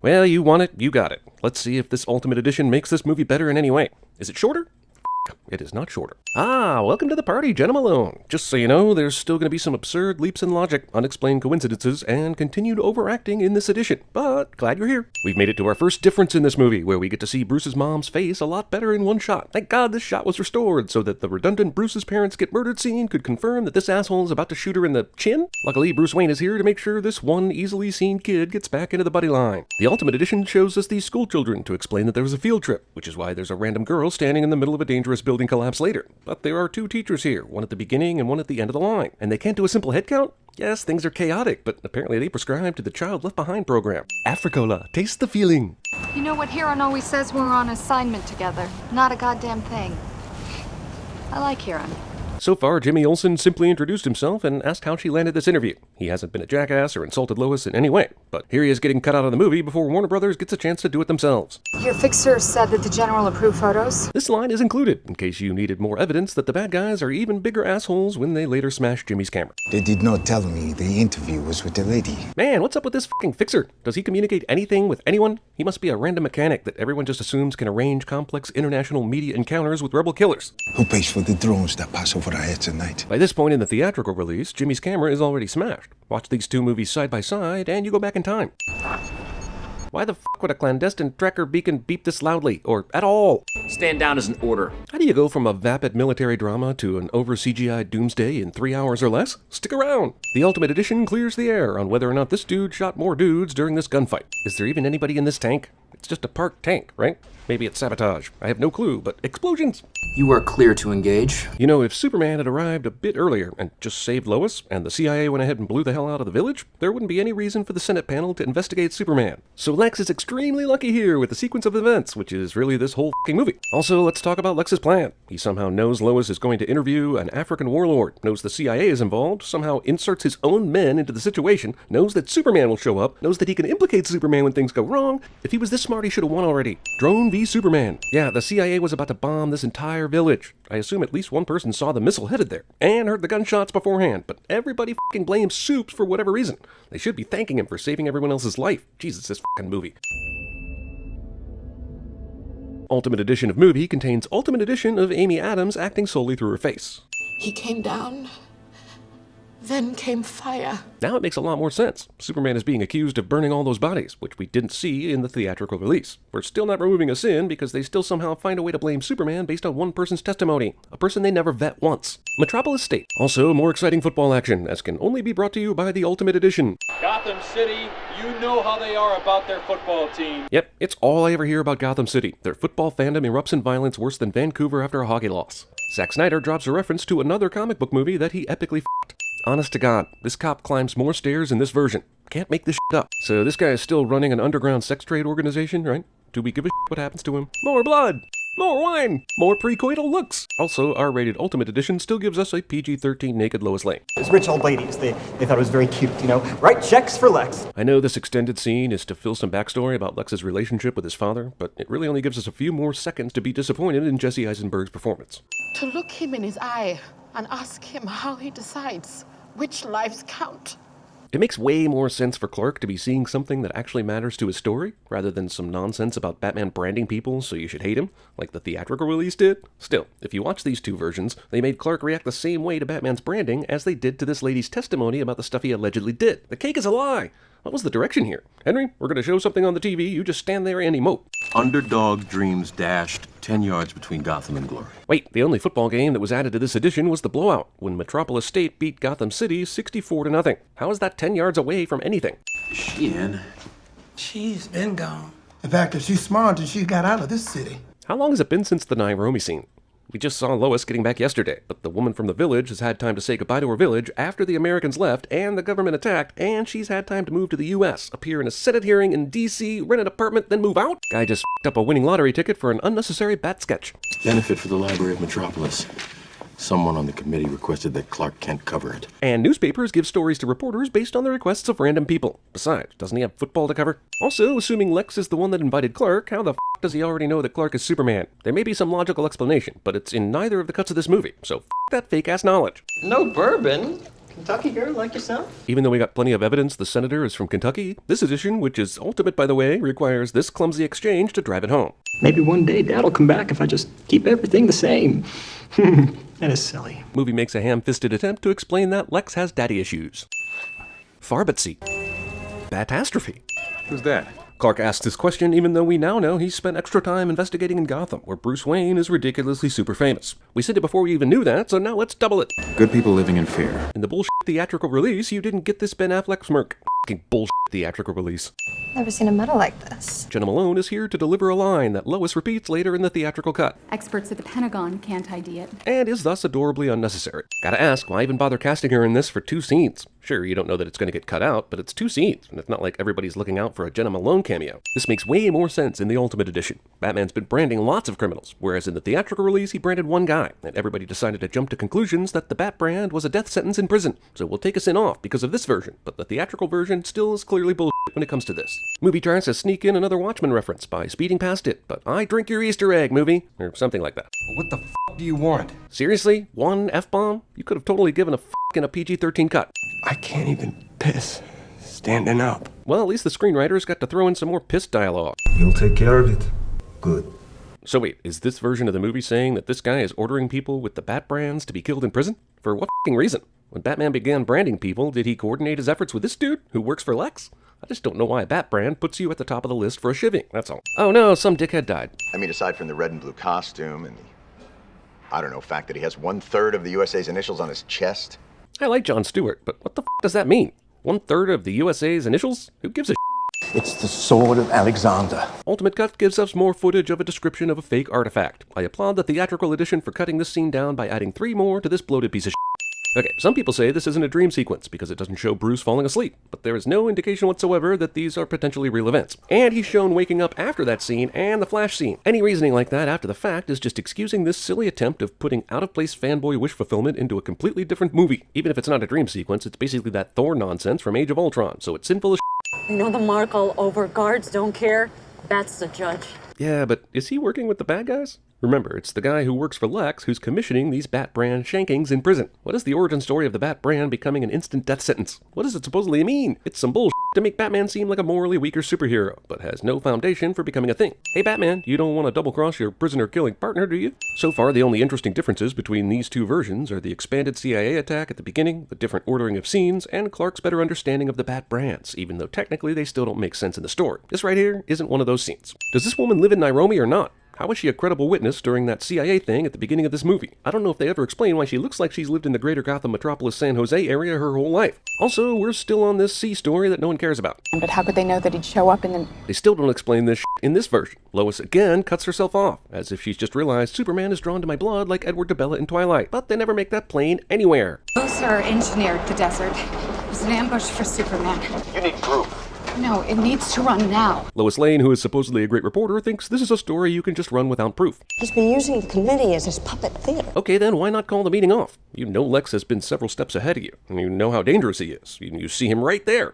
Well, you want it, you got it. Let's see if this Ultimate Edition makes this movie better in any way. Is it shorter? It is not shorter. Ah, welcome to the party, Jenna Malone. Just so you know, there's still going to be some absurd leaps in logic, unexplained coincidences, and continued overacting in this edition, but glad you're here. We've made it to our first difference in this movie, where we get to see Bruce's mom's face a lot better in one shot. Thank God this shot was restored, so that the redundant Bruce's parents get murdered scene could confirm that this asshole is about to shoot her in the chin. Luckily, Bruce Wayne is here to make sure this one easily seen kid gets back into the buddy line. The Ultimate Edition shows us these school children to explain that there was a field trip, which is why there's a random girl standing in the middle of a dangerous building collapse later. But there are two teachers here, one at the beginning and one at the end of the line. And they can't do a simple head count? Yes, things are chaotic, but apparently they prescribe to the Child Left Behind program. Africola, taste the feeling. You know what Huron always says when we're on assignment together? Not a goddamn thing. I like Huron. So far, Jimmy Olsen simply introduced himself and asked how she landed this interview. He hasn't been a jackass or insulted Lois in any way, but here he is getting cut out of the movie before Warner Brothers gets a chance to do it themselves. Your fixer said that the general approved photos? This line is included, in case you needed more evidence that the bad guys are even bigger assholes when they later smash Jimmy's camera. They did not tell me the interview was with the lady. Man, what's up with this fucking fixer? Does he communicate anything with anyone? He must be a random mechanic that everyone just assumes can arrange complex international media encounters with rebel killers. Who pays for the drones that pass over our heads at night? By this point in the theatrical release, Jimmy's camera is already smashed. Watch these two movies side by side, and you go back in time. Why the fuck would a clandestine tracker beacon beep this loudly, or at all? Stand down as an order. How do you go from a vapid military drama to an over-CGI doomsday in 3 hours or less? Stick around! The Ultimate Edition clears the air on whether or not this dude shot more dudes during this gunfight. Is there even anybody in this tank? It's just a parked tank, right? Maybe it's sabotage. I have no clue, but explosions! You are clear to engage. You know, if Superman had arrived a bit earlier and just saved Lois, and the CIA went ahead and blew the hell out of the village, there wouldn't be any reason for the Senate panel to investigate Superman. So Lex is extremely lucky here with the sequence of events, which is really this whole fucking movie. Also, let's talk about Lex's plan. He somehow knows Lois is going to interview an African warlord, knows the CIA is involved, somehow inserts his own men into the situation, knows that Superman will show up, knows that he can implicate Superman when things go wrong. If he was this smart, he should have won already. Drone v Superman. Yeah, the CIA was about to bomb this entire village. I assume at least one person saw the missile headed there, and heard the gunshots beforehand, but everybody fucking blames Soups for whatever reason. They should be thanking him for saving everyone else's life. Jesus, this fucking movie. Ultimate Edition of movie contains Ultimate Edition of Amy Adams acting solely through her face. He came down, then came fire. Now it makes a lot more sense. Superman is being accused of burning all those bodies, which we didn't see in the theatrical release. We're still not removing a sin because they still somehow find a way to blame Superman based on one person's testimony, a person they never vet once. Metropolis State. Also, more exciting football action, as can only be brought to you by the Ultimate Edition. Gotham City, you know how they are about their football team. Yep, it's all I ever hear about Gotham City. Their football fandom erupts in violence worse than Vancouver after a hockey loss. Zack Snyder drops a reference to another comic book movie that he epically f***ed. Honest to God, this cop climbs more stairs in this version. Can't make this shit up. So this guy is still running an underground sex trade organization, right? Do we give a shit what happens to him? More blood! More wine! More precoital looks! Also, R-rated Ultimate Edition still gives us a PG-13 naked Lois Lane. Those rich old ladies, they thought it was very cute, you know? Write checks for Lex. I know this extended scene is to fill some backstory about Lex's relationship with his father, but it really only gives us a few more seconds to be disappointed in Jesse Eisenberg's performance. To look him in his eye and ask him how he decides which lives count. It makes way more sense for Clark to be seeing something that actually matters to his story, rather than some nonsense about Batman branding people so you should hate him, like the theatrical release did. Still, if you watch these two versions, they made Clark react the same way to Batman's branding as they did to this lady's testimony about the stuff he allegedly did. The cake is a lie! What was the direction here? Henry, we're going to show something on the TV, you just stand there and emote. Underdog dreams dashed 10 yards between Gotham and glory. Wait, the only football game that was added to this edition was the blowout, when Metropolis State beat Gotham City 64-0. How is that 10 yards away from anything? Is she in? She's been gone. In fact, if she's smart, and she got out of this city. How long has it been since the Nairobi scene? We just saw Lois getting back yesterday, but the woman from the village has had time to say goodbye to her village after the Americans left and the government attacked, and she's had time to move to the US, appear in a Senate hearing in DC, rent an apartment, then move out? Guy just f***ed up a winning lottery ticket for an unnecessary bat sketch. Benefit for the Library of Metropolis. Someone on the committee requested that Clark Kent cover it. And newspapers give stories to reporters based on the requests of random people. Besides, doesn't he have football to cover? Also, assuming Lex is the one that invited Clark, how the f*** does he already know that Clark is Superman? There may be some logical explanation, but it's in neither of the cuts of this movie, so f*** that fake-ass knowledge. No bourbon? Kentucky girl like yourself? Even though we got plenty of evidence the senator is from Kentucky, this edition, which is ultimate by the way, requires this clumsy exchange to drive it home. Maybe one day Dad'll come back if I just keep everything the same. That is silly. Movie makes a ham-fisted attempt to explain that Lex has daddy issues. Farbatsy. Batastrophe. Who's that? Clark asks this question even though we now know he's spent extra time investigating in Gotham, where Bruce Wayne is ridiculously super famous. We said it before we even knew that, so now let's double it. Good people living in fear. In the bullshit theatrical release, you didn't get this Ben Affleck smirk. F***ing bullshit theatrical release. Never seen a medal like this. Jenna Malone is here to deliver a line that Lois repeats later in the theatrical cut. Experts at the Pentagon can't ID it. And is thus adorably unnecessary. Gotta ask, why even bother casting her in this for 2 scenes? Sure, you don't know that it's gonna get cut out, but it's 2 scenes, and it's not like everybody's looking out for a Jenna Malone cameo. This makes way more sense in the Ultimate Edition. Batman's been branding lots of criminals, whereas in the theatrical release he branded one guy, and everybody decided to jump to conclusions that the Bat brand was a death sentence in prison, so we'll take a sin off because of this version, but the theatrical version still is clearly bullshit when it comes to this. Movie tries to sneak in another Watchmen reference by speeding past it, but I drink your Easter egg, movie, or something like that. What the f*** do you want? Seriously? One F-bomb? You could have totally given a f***ing a PG-13 cut. I can't even piss standing up. Well, at least the screenwriters got to throw in some more piss dialogue. You'll take care of it. Good. So wait, is this version of the movie saying that this guy is ordering people with the Bat brands to be killed in prison? For what f***ing reason? When Batman began branding people, did he coordinate his efforts with this dude who works for Lex? I just don't know why a Bat brand puts you at the top of the list for a shivving, that's all. Oh no, some dickhead died. I mean, aside from the red and blue costume and the, I don't know, fact that he has 1/3 of the USA's initials on his chest. I like Jon Stewart, but what the f*** does that mean? 1/3 of the USA's initials? Who gives a It's the sword of Alexander. Ultimate Cut gives us more footage of a description of a fake artifact. I applaud the theatrical edition for cutting this scene down by adding 3 more to this bloated piece of shit. Okay, some people say this isn't a dream sequence because it doesn't show Bruce falling asleep, but there is no indication whatsoever that these are potentially real events. And he's shown waking up after that scene and the Flash scene. Any reasoning like that after the fact is just excusing this silly attempt of putting out-of-place fanboy wish fulfillment into a completely different movie. Even if it's not a dream sequence, it's basically that Thor nonsense from Age of Ultron, so it's sinful as shit. You know the mark all over, guards don't care. That's the judge. Yeah, but is he working with the bad guys? Remember, it's the guy who works for Lex who's commissioning these Bat brand shankings in prison. What is the origin story of the Bat brand becoming an instant death sentence? What does it supposedly mean? It's some bullshit to make Batman seem like a morally weaker superhero, but has no foundation for becoming a thing. Hey Batman, you don't want to double-cross your prisoner-killing partner, do you? So far, the only interesting differences between these 2 versions are the expanded CIA attack at the beginning, the different ordering of scenes, and Clark's better understanding of the Bat brands, even though technically they still don't make sense in the story. This right here isn't one of those scenes. Does this woman live in Nairobi or not? How was she a credible witness during that CIA thing at the beginning of this movie? I don't know if they ever explain why she looks like she's lived in the greater Gotham metropolis San Jose area her whole life. Also, we're still on this C story that no one cares about. But how could they know that he'd show up in the... They still don't explain this in this version. Lois again cuts herself off, as if she's just realized Superman is drawn to my blood like Edward DeBella in Twilight, but they never make that plain anywhere. Sir engineered the desert. It was an ambush for Superman. You need proof. No, it needs to run now. Lois Lane, who is supposedly a great reporter, thinks this is a story you can just run without proof. He's been using the committee as his puppet theater. Okay, then why not call the meeting off? You know Lex has been several steps ahead of you, and you know how dangerous he is. You see him right there.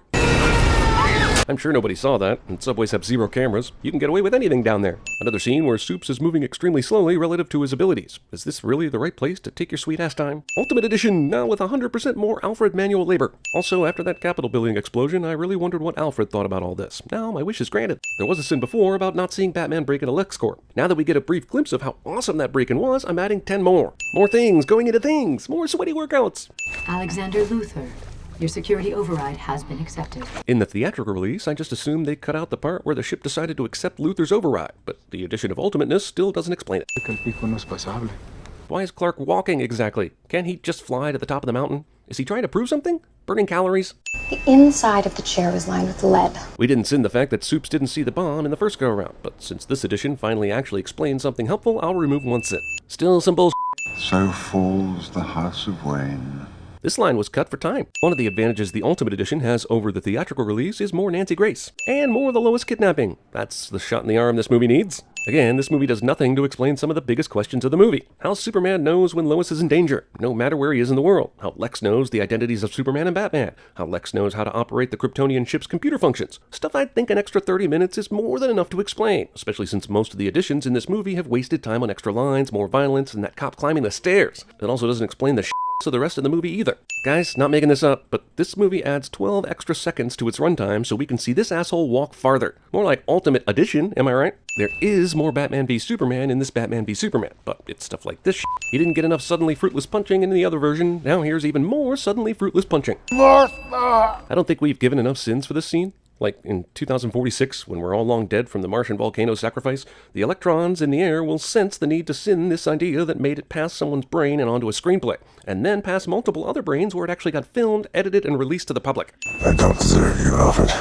I'm sure nobody saw that, and subways have 0 cameras. You can get away with anything down there. Another scene where Soups is moving extremely slowly relative to his abilities. Is this really the right place to take your sweet-ass time? Ultimate Edition, now with 100% more Alfred manual labor. Also, after that Capitol building explosion, I really wondered what Alfred thought about all this. Now, my wish is granted. There was a sin before about not seeing Batman break into LexCorp. Now that we get a brief glimpse of how awesome that break-in was, I'm adding 10 more. More things, going into things, more sweaty workouts. Alexander Luthor. Your security override has been accepted. In the theatrical release, I just assumed they cut out the part where the ship decided to accept Luthor's override, but the edition of Ultimateness still doesn't explain it. Why is Clark walking exactly? Can't he just fly to the top of the mountain? Is he trying to prove something? Burning calories? The inside of the chair was lined with lead. We didn't sin the fact that Soups didn't see the bomb in the first go-around, but since this edition finally actually explains something helpful, I'll remove one sin. Still some bullshit. So falls the House of Wayne. This line was cut for time. One of the advantages the Ultimate Edition has over the theatrical release is more Nancy Grace. And more of the Lois kidnapping. That's the shot in the arm this movie needs. Again, this movie does nothing to explain some of the biggest questions of the movie. How Superman knows when Lois is in danger, no matter where he is in the world. How Lex knows the identities of Superman and Batman. How Lex knows how to operate the Kryptonian ship's computer functions. Stuff I'd think an extra 30 minutes is more than enough to explain, especially since most of the additions in this movie have wasted time on extra lines, more violence, and that cop climbing the stairs. It also doesn't explain the of the rest of the movie either. Guys, not making this up, but this movie adds 12 extra seconds to its runtime so we can see this asshole walk farther. More like Ultimate Edition, am I right? There is more Batman v Superman in this Batman v Superman, but it's stuff like this shit. He didn't get enough suddenly fruitless punching in the other version, now here's even more suddenly fruitless punching. I don't think we've given enough sins for this scene. Like in 2046, when we're all long dead from the Martian volcano sacrifice, the electrons in the air will sense the need to sin this idea that made it past someone's brain and onto a screenplay, and then past multiple other brains where it actually got filmed, edited, and released to the public. I don't deserve you, Alfred.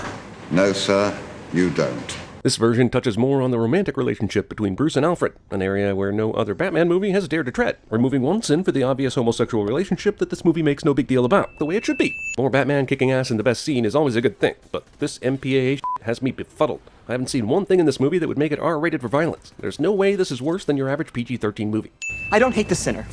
No, sir, you don't. This version touches more on the romantic relationship between Bruce and Alfred, an area where no other Batman movie has dared to tread, removing one sin for the obvious homosexual relationship that this movie makes no big deal about, the way it should be. More Batman kicking ass in the best scene is always a good thing, but this MPAA has me befuddled. I haven't seen one thing in this movie that would make it R-rated for violence. There's no way this is worse than your average PG-13 movie. I don't hate the sinner.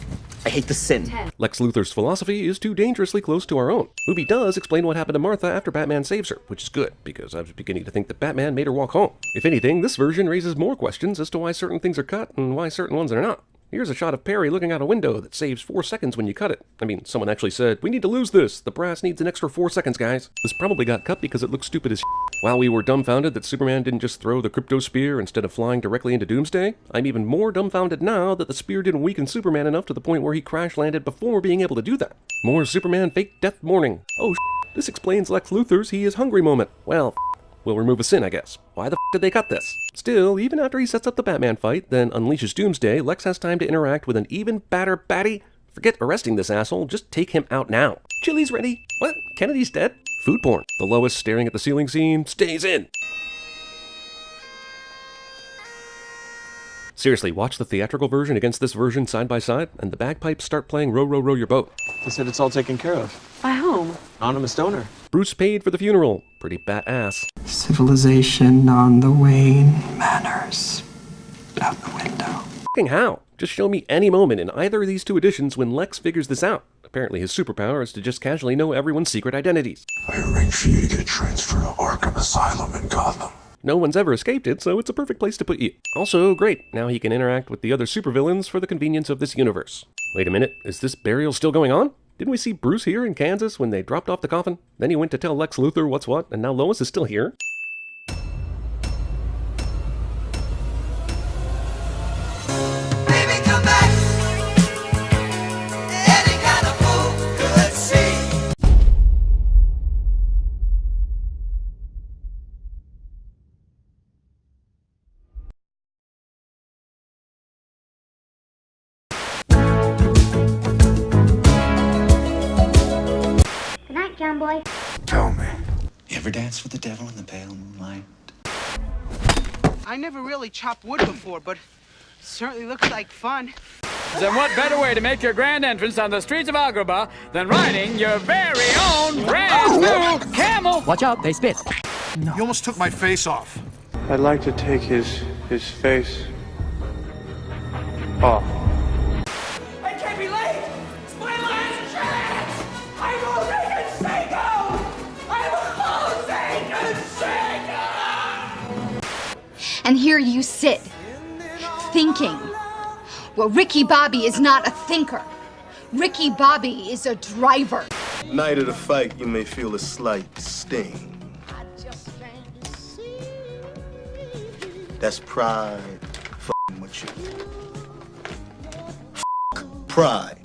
I hate the sin. Lex Luthor's philosophy is too dangerously close to our own. Movie does explain what happened to Martha after Batman saves her, which is good, because I was beginning to think that Batman made her walk home. If anything, this version raises more questions as to why certain things are cut and why certain ones are not. Here's a shot of Perry looking out a window that saves 4 seconds when you cut it. I mean, someone actually said, "We need to lose this. The brass needs an extra 4 seconds, guys." This probably got cut because it looks stupid as shit. While we were dumbfounded that Superman didn't just throw the crypto spear instead of flying directly into Doomsday, I'm even more dumbfounded now that the spear didn't weaken Superman enough to the point where he crash landed before being able to do that. More Superman fake death mourning. Oh shit, this explains Lex Luthor's "he is hungry" moment. Well, we'll remove a sin, I guess. Why the f did they cut this? Still, even after he sets up the Batman fight, then unleashes Doomsday, Lex has time to interact with an even badder baddie. Forget arresting this asshole, just take him out now. Chili's ready. What? Kennedy's dead? Food porn. The Lois staring at the ceiling scene stays in. Seriously, watch the theatrical version against this version side by side, and the bagpipes start playing Row, Row, Row Your Boat. They said it's all taken care of. By whom? Anonymous donor. Bruce paid for the funeral. Pretty badass. Civilization on the wane, manners out the window. Fucking how? Just show me any moment in either of these two editions when Lex figures this out. Apparently his superpower is to just casually know everyone's secret identities. I arranged for you to get transferred to Arkham Asylum in Gotham. No one's ever escaped it, so it's a perfect place to put you. Also, great, now he can interact with the other supervillains for the convenience of this universe. Wait a minute, is this burial still going on? Didn't we see Bruce here in Kansas when they dropped off the coffin? Then he went to tell Lex Luthor what's what, and now Lois is still here? John boy. Tell me. You ever dance with the devil in the pale moonlight? I never really chopped wood before, but it certainly looks like fun. And what better way to make your grand entrance on the streets of Agrabah than riding your very own brand new camel? Watch out, they spit. You almost took my face off. I'd like to take his face off. I can't be late! It's my last chance! I'm Jose Canseco! I'm Jose Canseco! And here you sit, thinking. Well, Ricky Bobby is not a thinker. Ricky Bobby is a driver. Night of the fight, you may feel a slight sting. That's pride f***ing with you. F*** pride.